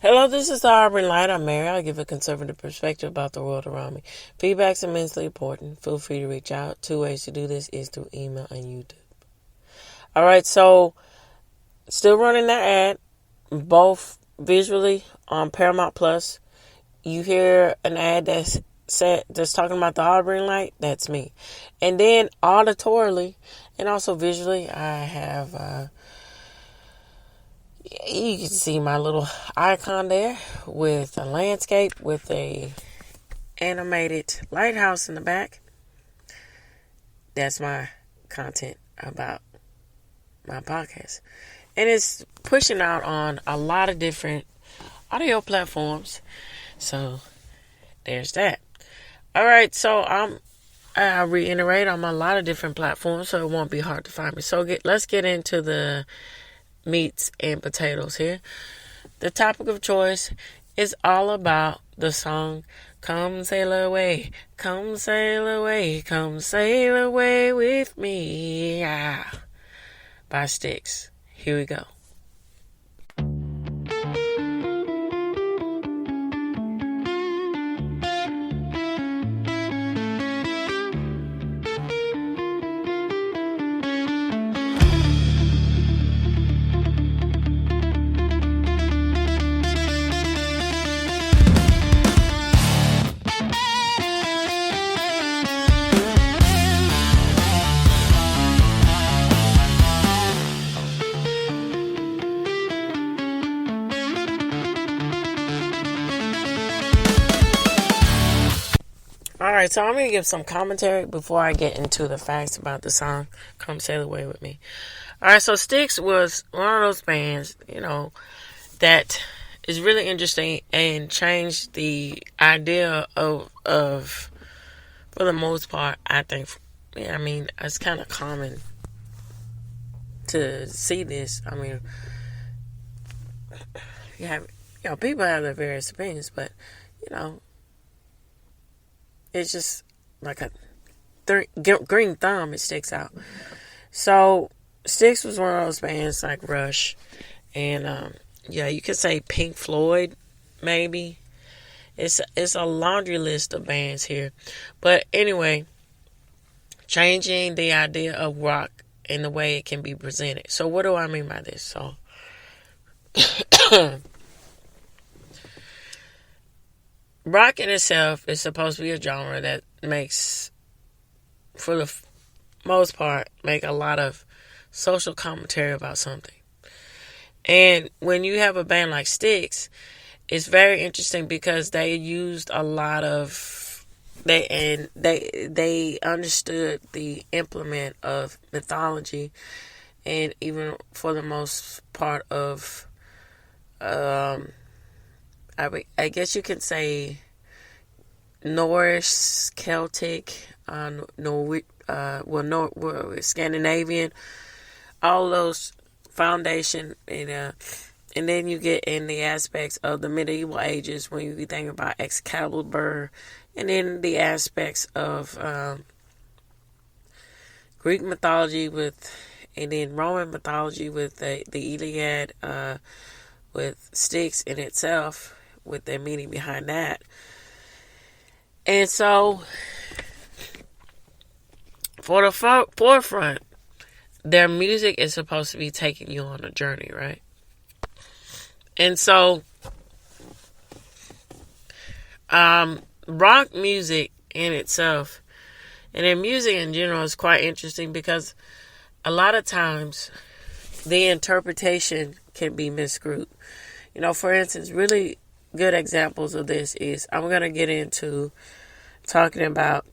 Hello, this is the Auburn Light. I'm Mary. I give a conservative perspective about the world around me. Feedback's immensely important. Feel free to reach out. Two ways to do this is through email and YouTube. All right, so still running that ad, both visually on Paramount Plus. You hear an ad that's talking about the Auburn Light. That's me. And then auditorily and also visually, I have. You can see my little icon there with a landscape with a animated lighthouse in the back. That's my content about my podcast. And it's pushing out on a lot of different audio platforms. So there's that. All right, so I reiterate, I'm on a lot of different platforms, so it won't be hard to find me. So let's get into the meats and potatoes here. The topic of choice is all about the song Come Sail Away, Come Sail Away, Come Sail Away with Me by Styx. Here we go. Alright, so I'm going to give some commentary before I get into the facts about the song Come Sail Away With Me. Alright, so Styx was one of those bands, that is really interesting and changed the idea of for the most part, I think, it's kind of common to see this. I mean, people have their various opinions, but, it's just like a green thumb. It sticks out. So Styx was one of those bands like Rush, and you could say Pink Floyd, maybe. It's a laundry list of bands here, but anyway, changing the idea of rock and the way it can be presented. So what do I mean by this? So rock in itself is supposed to be a genre that makes, for the most part, make a lot of social commentary about something. And when you have a band like Styx, it's very interesting because they used a lot of they understood the implement of mythology, and even for the most part of I guess you could say Norse, Celtic, Scandinavian, all those foundation, and then you get in the aspects of the medieval ages when you think about Excalibur, and then the aspects of Greek mythology and then Roman mythology with the Iliad, with Styx in itself, with the meaning behind that. And so, for the forefront, their music is supposed to be taking you on a journey, right? And so, rock music in itself, and then music in general, is quite interesting because a lot of times the interpretation can be misconstrued. For instance, really good examples of this is, I'm going to get into talking about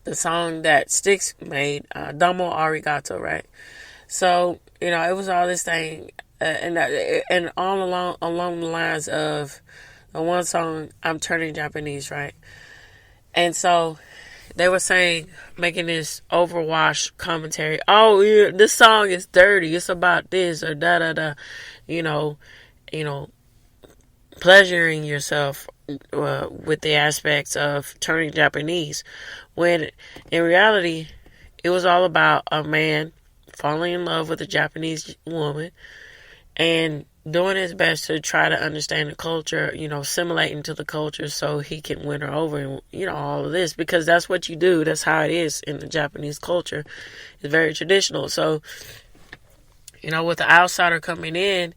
the song that Styx made, Domo Arigato, right? So, it was all this thing, and all along the lines of the one song, I'm Turning Japanese, right? And so they were making this overwash commentary. Oh, yeah, this song is dirty. It's about this or da da da. Pleasuring yourself with the aspects of turning Japanese, when in reality, it was all about a man falling in love with a Japanese woman, and doing his best to try to understand the culture, assimilating to the culture so he can win her over and, all of this, because that's what you do. That's how it is in the Japanese culture. It's very traditional. So, with the outsider coming in,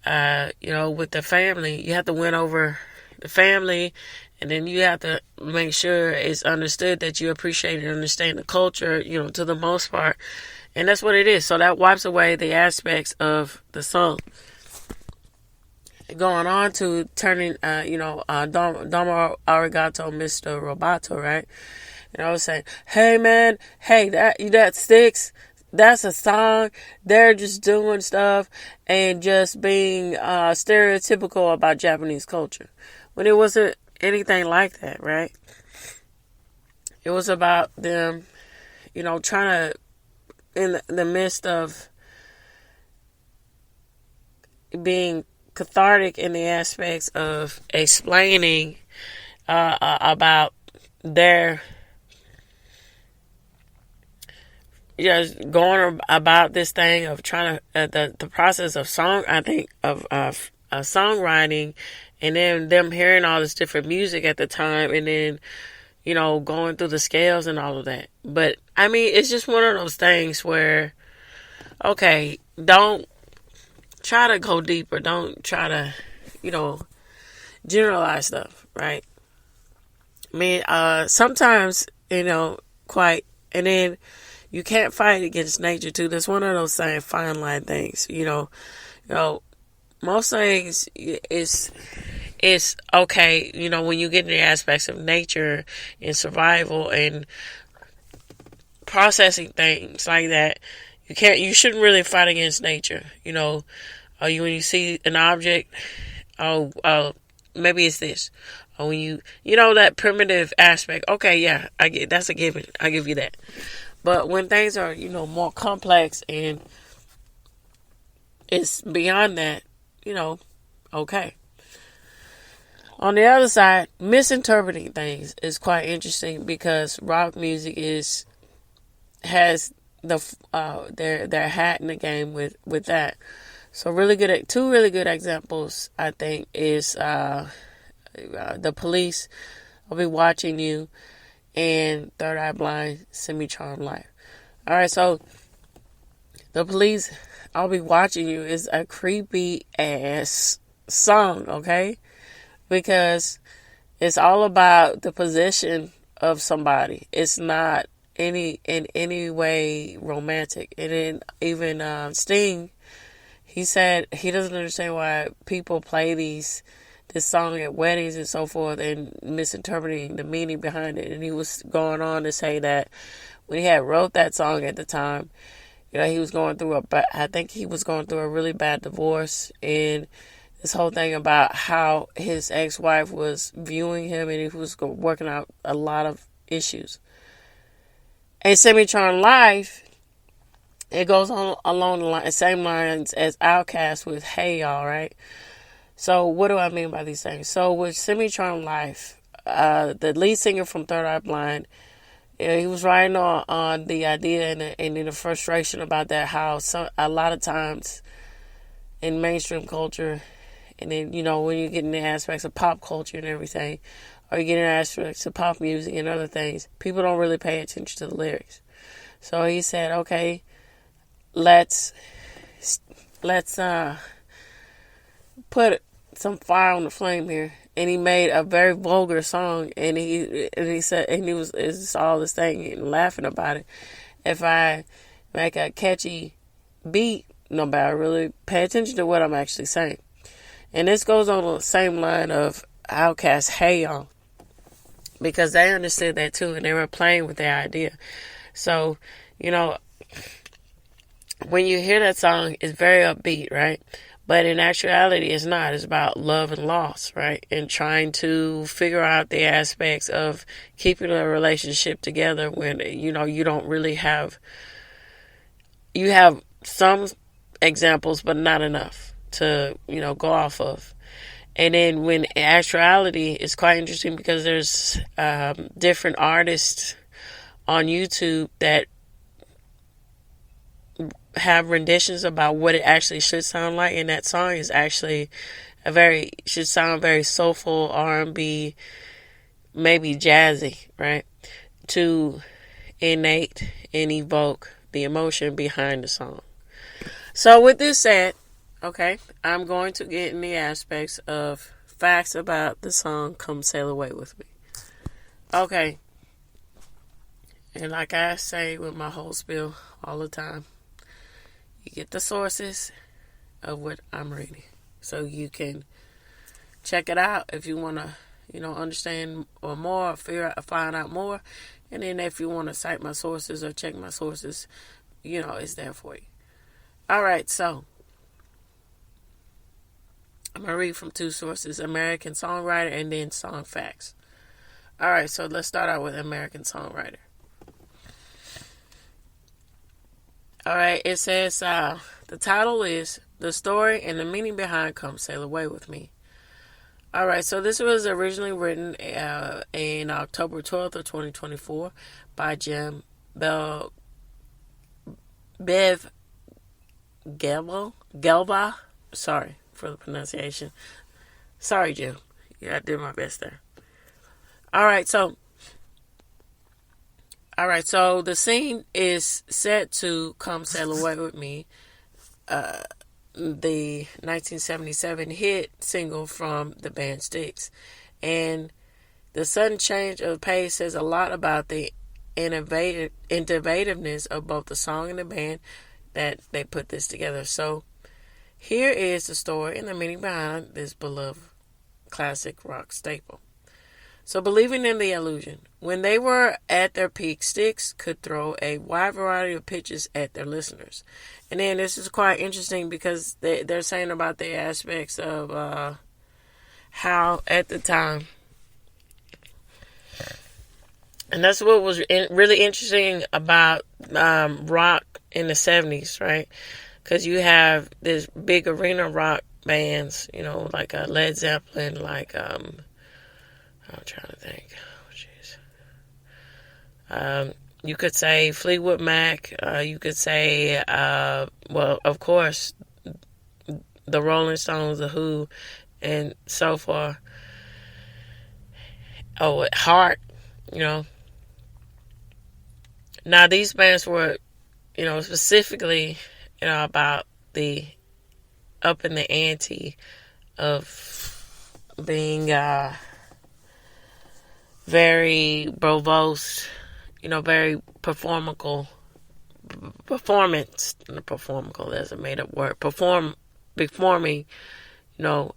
with the family, you have to win over the family, and then you have to make sure it's understood that you appreciate and understand the culture, to the most part. And that's what it is. So that wipes away the aspects of the song. Going on to turning, Domo Arigato, Mr. Roboto, right? Saying, hey man, hey, that Styx, that's a song. They're just doing stuff and just being stereotypical about Japanese culture. When it wasn't anything like that, right? It was about them, trying to, in the midst of being cathartic in the aspects of explaining about their going about this thing of trying to the process of songwriting, and then them hearing all this different music at the time, and then going through the scales and all of that. But I mean, it's just one of those things where, okay, don't try to go deeper. Don't try to, generalize stuff, right? I mean, sometimes, quite, and then you can't fight against nature too. That's one of those same fine line things, most things it's okay, when you get in the aspects of nature and survival and processing things like that. You shouldn't really fight against nature. When you see an object, maybe it's this. Or when that primitive aspect. Okay, yeah, that's a given. I give you that. But when things are, more complex and it's beyond that, okay. On the other side, misinterpreting things is quite interesting, because rock music has their hat in the game with that. So two really good examples, I think, is The Police, I'll Be Watching You, and Third Eye Blind, Semi-Charmed Life. Alright, so The Police, I'll Be Watching You is a creepy ass song, okay? Because it's all about the position of somebody. It's not in any way romantic. And then even Sting, he said he doesn't understand why people play this song at weddings and so forth and misinterpreting the meaning behind it. And he was going on to say that when he had wrote that song at the time, he was going through a really bad divorce, and this whole thing about how his ex-wife was viewing him, and he was working out a lot of issues. And Semi-Charmed Life, it goes on along the same lines as Outkast with Hey Y'all, right? So what do I mean by these things? So with Semi-Charmed Life, the lead singer from Third Eye Blind, he was writing on the idea and the frustration about that, how a lot of times in mainstream culture, and then, when you get in the aspects of pop culture and everything, or you get in the aspects of pop music and other things, people don't really pay attention to the lyrics. So he said, okay, let's put some fire on the flame here. And he made a very vulgar song, and he said, and he was it's all this thing and laughing about it. If I make a catchy beat, nobody really pay attention to what I'm actually saying. And this goes on the same line of Outkast, Hey Y'all, because they understood that too, and they were playing with their idea. So, when you hear that song, it's very upbeat, right? But in actuality, it's not. It's about love and loss, right? And trying to figure out the aspects of keeping a relationship together when, you don't really have... You have some examples, but not enough to, go off of. And then when in actuality, it's quite interesting because there's different artists on YouTube that have renditions about what it actually should sound like, and that song is actually should sound very soulful, R&B, maybe jazzy, right? To innate and evoke the emotion behind the song. So with this said, okay, I'm going to get in the aspects of facts about the song Come Sail Away With Me. Okay. And like I say with my whole spiel all the time, you get the sources of what I'm reading. So you can check it out if you want to, understand or more, find out more. And then if you want to cite my sources or check my sources, it's there for you. All right, so I'm going to read from two sources, American Songwriter and then Song Facts. All right, so let's start out with American Songwriter. All right, it says the title is The Story and the Meaning Behind Come Sail Away With Me. All right, so this was originally written in October 12th of 2024 by Jim Bev Gelba. Sorry for the pronunciation. Sorry, Jim. Yeah, I did my best there. All right, so the scene is set to Come Sail Away With Me, the 1977 hit single from the band Styx. And the sudden change of pace says a lot about the innovativeness of both the song and the band that they put this together. So here is the story and the meaning behind this beloved classic rock staple. So believing in the illusion. When they were at their peak, Styx could throw a wide variety of pitches at their listeners. And then this is quite interesting because they're saying about the aspects of how at the time. And that's what was really interesting about rock in the 70s, right? Because you have this big arena rock bands, like Led Zeppelin, like... I'm trying to think. Oh, jeez. You could say Fleetwood Mac. You could say, well, of course, the Rolling Stones, the Who, and so forth. Oh, Heart, Now, these bands were, specifically, about the up in the ante of being... very verbose, very performance, that's a made up word, performing,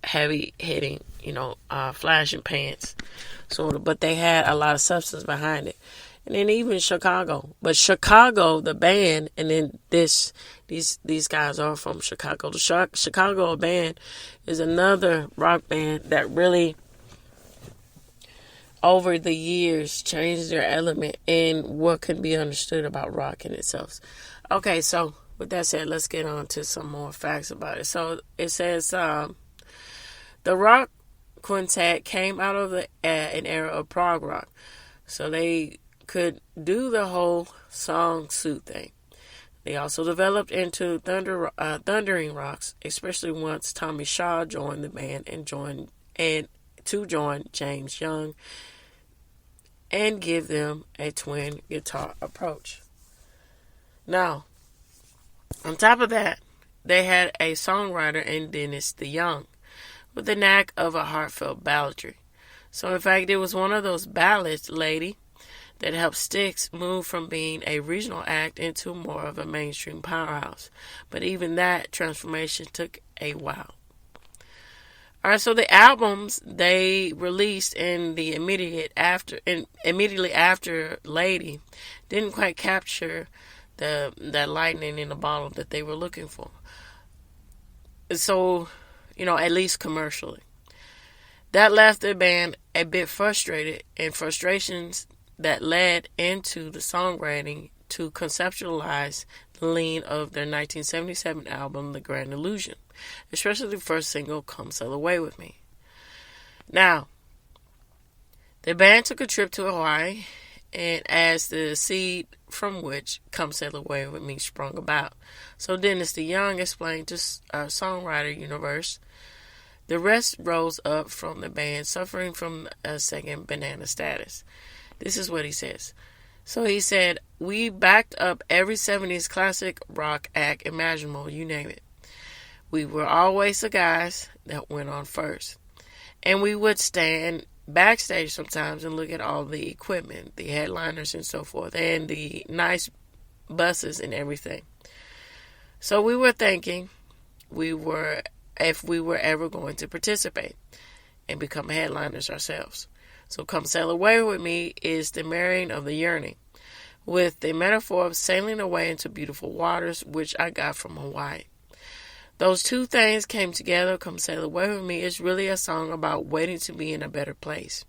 heavy hitting, flashing pants, sort of, but they had a lot of substance behind it. And then even Chicago, but Chicago, the band, and then these guys are from Chicago. The Chicago band is another rock band that really, over the years, changed their element in what can be understood about rock in itself. Okay, so with that said, let's get on to some more facts about it. So it says the rock quintet came out of an era of prog rock, so they could do the whole song suit thing. They also developed into thundering rocks, especially once Tommy Shaw joined the band and join James Young and give them a twin guitar approach. Now, on top of that, they had a songwriter in Dennis DeYoung with the knack of a heartfelt balladry. So, in fact, it was one of those ballads, lady, that helped Styx move from being a regional act into more of a mainstream powerhouse. But even that transformation took a while. Alright, so the albums they released in the immediately after Lady didn't quite capture that lightning in the bottle that they were looking for. So, at least commercially. That left the band a bit frustrated, and frustrations that led into the songwriting to conceptualize the lean of their 1977 album, The Grand Illusion, especially the first single, Come Sail Away With Me. Now, the band took a trip to Hawaii, and as the seed from which Come Sail Away With Me sprung about. So Dennis DeYoung explained to Songwriter Universe, the rest rose up from the band suffering from a second banana status. This is what he says. So he said, we backed up every 70s classic rock act imaginable, you name it. We were always the guys that went on first. And we would stand backstage sometimes and look at all the equipment, the headliners and so forth, and the nice buses and everything. So we were thinking if we were ever going to participate and become headliners ourselves. So Come Sail Away With Me is the marrying of the yearning with the metaphor of sailing away into beautiful waters, which I got from Hawaii. Those two things came together. Come Sail Away With Me is really a song about waiting to be in a better place.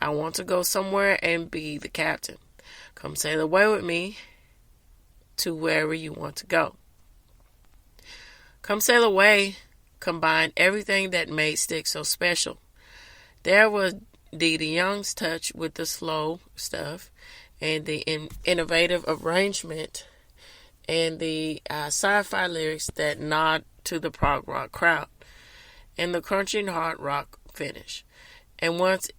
I want to go somewhere and be the captain. Come sail away with me to wherever you want to go. Come Sail Away combined everything that made Styx so special. There was Dee DeYoung's touch with the slow stuff and the innovative arrangement and the sci-fi lyrics that nod to the prog rock crowd, and the crunchy hard rock finish. And once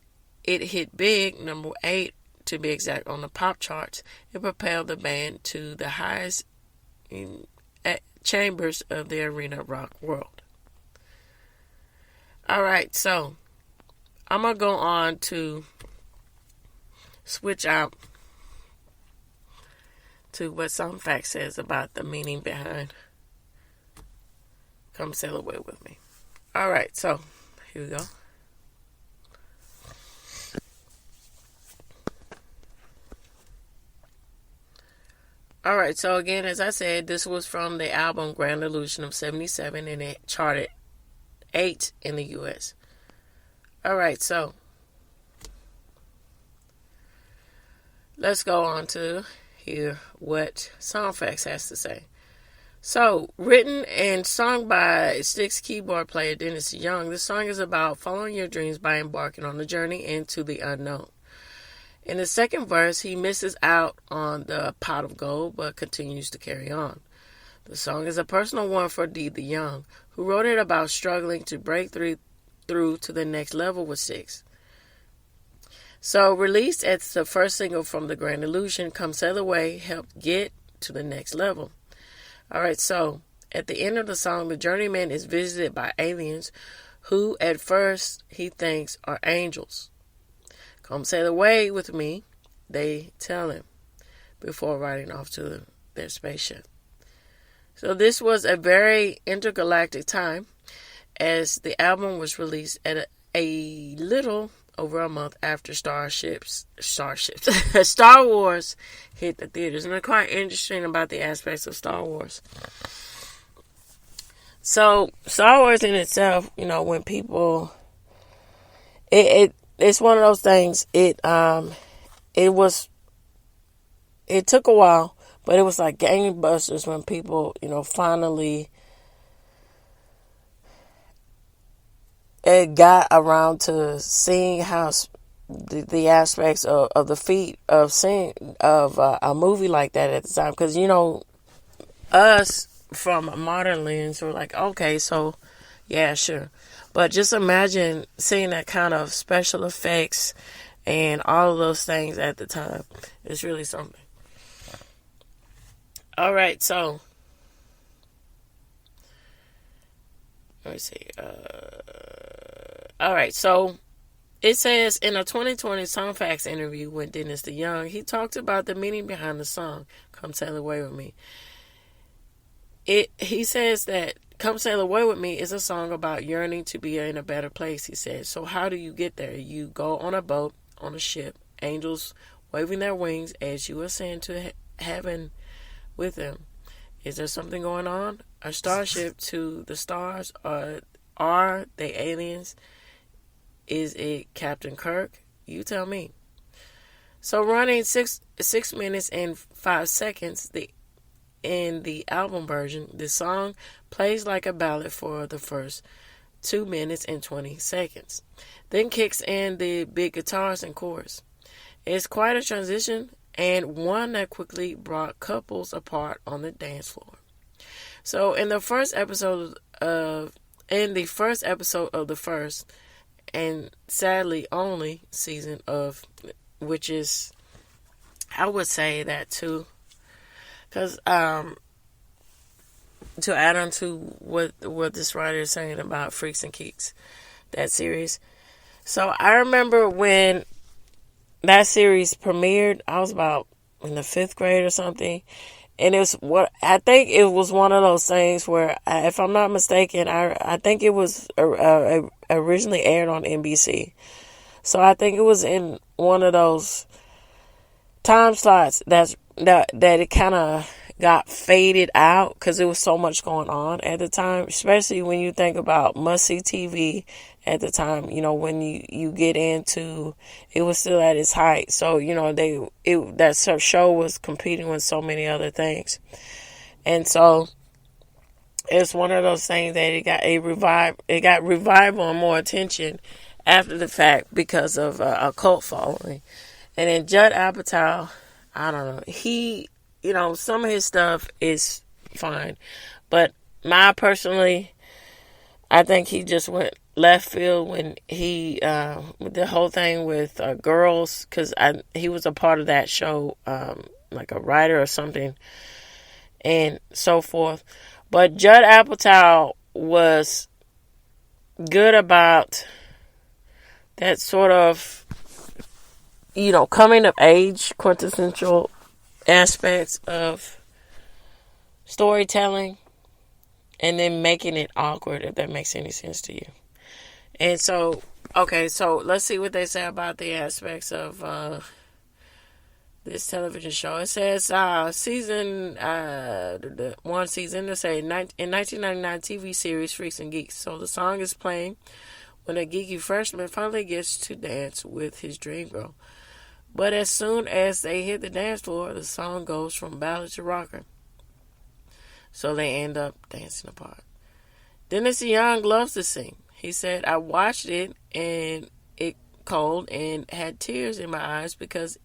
it hit big, number 8 to be exact, on the pop charts, it propelled the band to the highest chambers of the arena rock world. Alright, so I'm going to go on to switch out to what Some Facts says about the meaning behind Come Sail Away With Me. Alright, so here we go. Alright, so again, as I said, this was from the album Grand Illusion of 77, and it charted 8 in the U.S. Alright, so let's go on to hear what Song Facts has to say. So, written and sung by Styx keyboard player Dennis DeYoung, this song is about following your dreams by embarking on a journey into the unknown. In the second verse, he misses out on the pot of gold, but continues to carry on. The song is a personal one for Dee DeYoung, who wrote it about struggling to break through to the next level with Styx. So, released as the first single from the Grand Illusion, Come Sail Away helped get to the next level. Alright, so, at the end of the song, the journeyman is visited by aliens who, at first, he thinks are angels. Come sail away with me, they tell him, before riding off to their spaceship. So this was a very intergalactic time, as the album was released at a little over a month after Star Wars hit the theaters. And it's quite interesting about the aspects of Star Wars. So Star Wars in itself, when people, it's one of those things. It took a while, but it was like gangbusters when people, finally it got around to seeing how the aspects of the feat of seeing of a movie like that at the time. Because, us from a modern lens, we're like, okay, so yeah, sure. But just imagine seeing that kind of special effects and all of those things at the time. It's really something. All right, so let me see. All right, so it says in a 2020 Song Facts interview with Dennis DeYoung, he talked about the meaning behind the song "Come Sail Away With Me." He says that "Come Sail Away With Me" is a song about yearning to be in a better place. He says, so how do you get there? You go on a boat, on a ship, angels waving their wings as you ascend to heaven with them. Is there something going on? A starship to the stars? Are they aliens? Is it Captain Kirk? You tell me. So running 6 minutes and 5 seconds, in the album version, the song plays like a ballad for the first 2 minutes and 20 seconds. Then kicks in the big guitars and chorus. It's quite a transition and one that quickly brought couples apart on the dance floor. So in the first episode of the first and sadly only season of, which is, I would say that too, because to add on to what this writer is saying about Freaks and Geeks, that series. So I remember when that series premiered, I was about in the 5th grade or something. And I think it was one of those things where, if I'm not mistaken, I think it was originally aired on NBC. So I think it was in one of those time slots that it kind of got faded out because there was so much going on at the time, especially when you think about must-see TV at the time. When you get into, it was still at its height. So, that show was competing with so many other things. And so it's one of those things that it got revival and more attention after the fact because of a cult following. And then Judd Apatow, I don't know, he, some of his stuff is fine, but I think he just went left field when he, with the whole thing with girls, because he was a part of that show, like a writer or something, and so forth. But Judd Apatow was good about that sort of, coming of age, quintessential aspects of storytelling, and then making it awkward, if that makes any sense to you. And so, okay, so let's see what they say about the aspects of this television show. It says one season, they say in 1999 TV series Freaks and Geeks. So the song is playing when a geeky freshman finally gets to dance with his dream girl. But as soon as they hit the dance floor, the song goes from ballad to rocker. So they end up dancing apart. Dennis Young loves to sing. He said, I watched it and it cold and had tears in my eyes because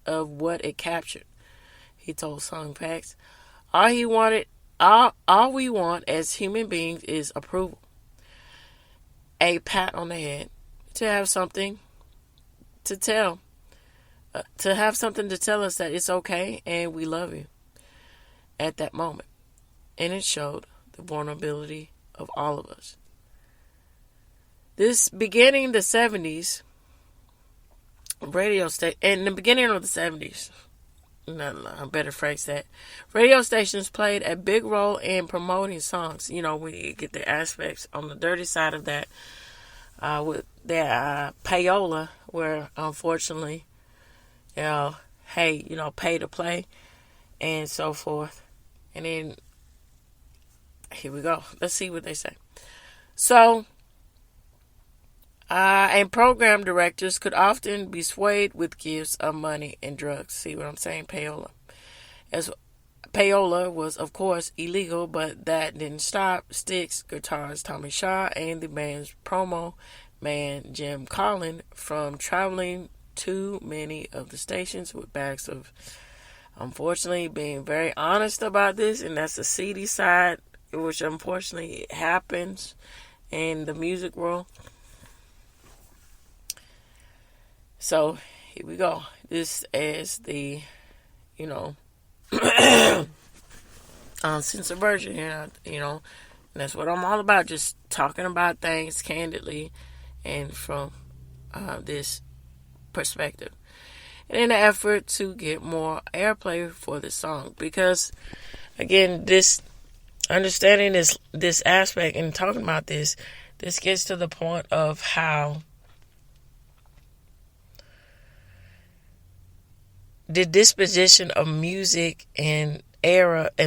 of what it captured. He told Song Facts, all we want as human beings is approval. A pat on the head, to have something to tell. To have something to tell us that it's okay and we love you at that moment. And it showed the vulnerability of all of us. This beginning the 70s, in the beginning of the 70s, I better phrase that, radio stations played a big role in promoting songs. We get the aspects on the dirty side of that with their payola, where unfortunately, pay to play and so forth. And then, here we go. Let's see what they say. So, and program directors could often be swayed with gifts of money and drugs. See what I'm saying? Payola. As payola was, of course, illegal, but that didn't stop Styx guitarist Tommy Shaw and the band's promo man Jim Collin from traveling to many of the stations with bags of, unfortunately, being very honest about this, and that's the seedy side, which unfortunately happens in the music world. So, here we go. This is the, uncensored version here, and that's what I'm all about, just talking about things candidly and from this perspective. And in an effort to get more airplay for this song, because, again, this understanding this aspect and talking about this gets to the point of how the disposition of music and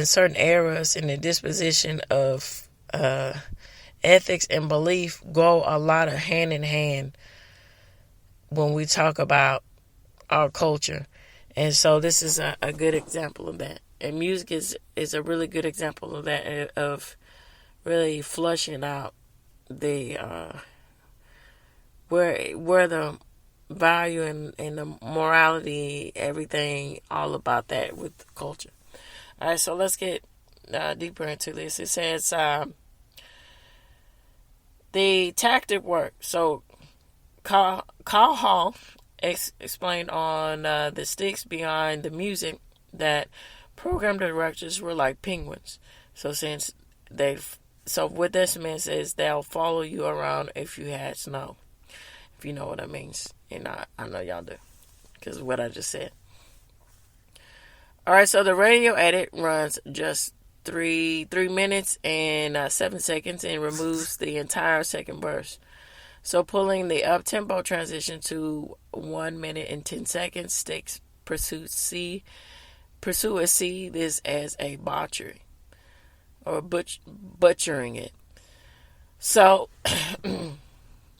certain eras and the disposition of ethics and belief go a lot of hand in hand when we talk about our culture. And so this is a good example of that. And music is a really good example of that, of really flushing out the where the value and the morality, everything, all about that with the culture. All right, so let's get deeper into this. It says the tactic work. So Carl Hall explained on the Styx behind the music that program directors were like penguins. So what this means is they'll follow you around if you had snow. If you know what that means. And I know y'all do. Because of what I just said. Alright, so the radio edit runs just 3 minutes and 7 seconds and removes the entire second verse. So pulling the up-tempo transition to 1 minute and 10 seconds, Styx pursuers see this as a botchery or butchering it. So,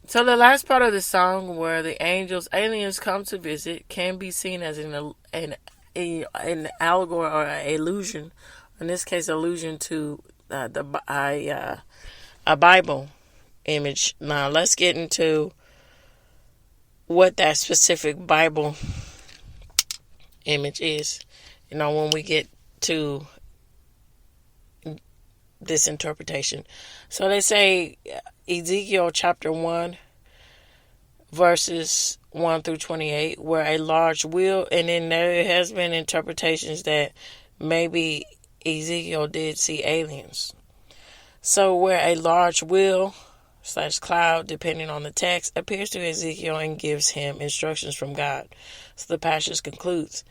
so the last part of the song where the aliens come to visit can be seen as an allegory or an illusion. In this case, allusion to a Bible image. Now, let's get into what that specific Bible image is. When we get to this interpretation. So they say Ezekiel chapter 1 verses 1 through 28, where a large wheel, and then there has been interpretations that maybe Ezekiel did see aliens. So where a large wheel / cloud, depending on the text, appears to Ezekiel and gives him instructions from God. So the passage concludes,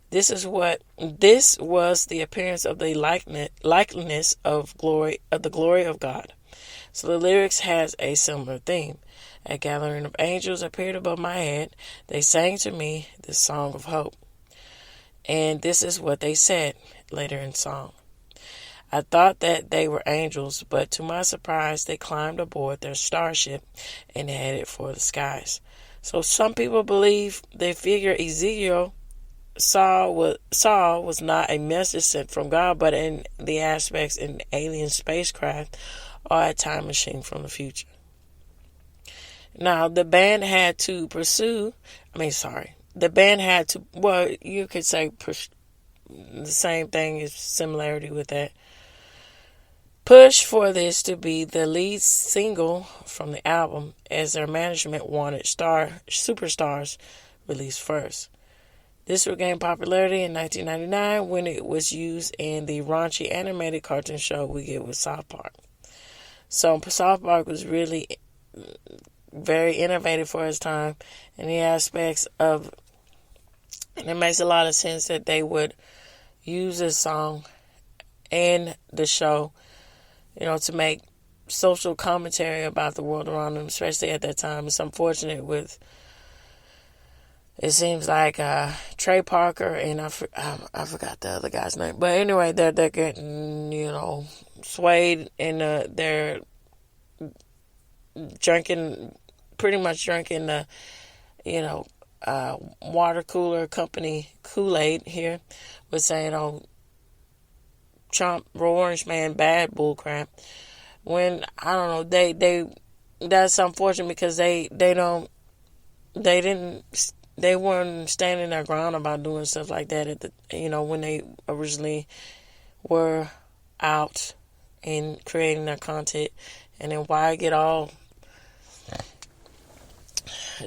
This was the appearance of the likeness of the glory of God. So the lyrics has a similar theme. A gathering of angels appeared above my head. They sang to me the song of hope. And this is what they said later in song. I thought that they were angels, but to my surprise, they climbed aboard their starship and headed for the skies. So some people believe the figure Ezekiel saw was not a message sent from God, but in the aspects in alien spacecraft or a time machine from the future. Now, the band had to you could say the same thing is similarity with that. Push for this to be the lead single from the album, as their management wanted superstars released first. This regained popularity in 1999 when it was used in the raunchy animated cartoon show we get with South Park. So South Park was really very innovative for its time in the aspects of, and it makes a lot of sense that they would use this song and the show, to make social commentary about the world around them, especially at that time. It's unfortunate it seems like Trey Parker and I forgot the other guy's name. But anyway, they're getting, swayed and they're pretty much drinking the, water cooler company Kool-Aid here, with saying, Trump, orange man, bad bull crap. When I don't know, they that's unfortunate because they weren't standing their ground about doing stuff like that at when they originally were out and creating their content. And then why get all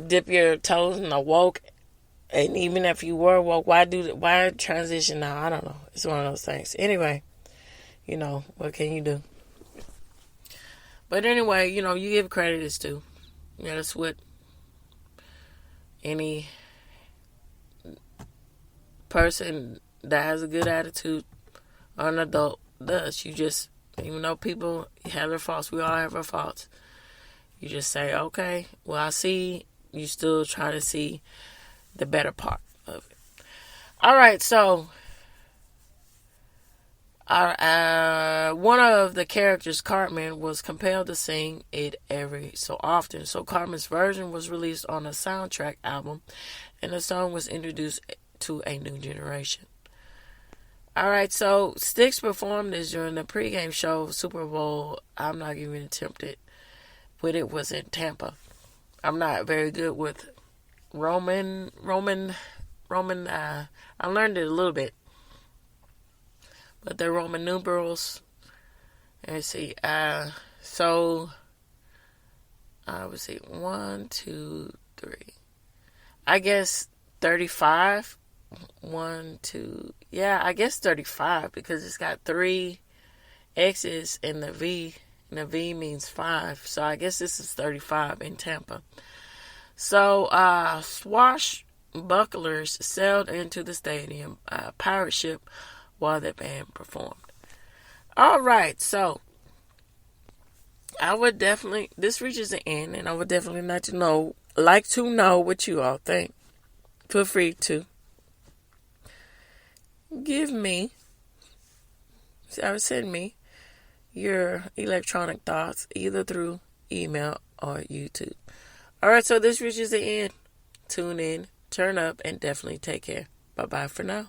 dip your toes in the woke? And even if you were woke, why transition now? I don't know. It's one of those things. Anyway, what can you do? But anyway, you give credit is due. That's what any person that has a good attitude or an adult does. You just, even though people have their faults, we all have our faults. You just say, okay, well, I see. You still try to see the better part of it. All right, so one of the characters, Cartman, was compelled to sing it every so often. So Cartman's version was released on a soundtrack album, and the song was introduced to a new generation. Alright, so Styx performed this during the pregame show of Super Bowl. I'm not even attempted, but it was in Tampa. I'm not very good with Roman. I learned it a little bit, but they're Roman numerals. Let's see. So I would say 1, 2, 3. I guess 35. 1, 2. Yeah, I guess 35 because it's got 3 X's in the V. And the V means 5. So I guess this is 35 in Tampa. So swashbucklers sailed into the stadium, pirate ship, while the band performed. All right, so I would definitely, this reaches the end, and I would definitely like to know what you all think. Feel free to send me your electronic thoughts either through email or YouTube. All right, so this reaches the end. Tune in, turn up, and definitely take care. Bye-bye for now.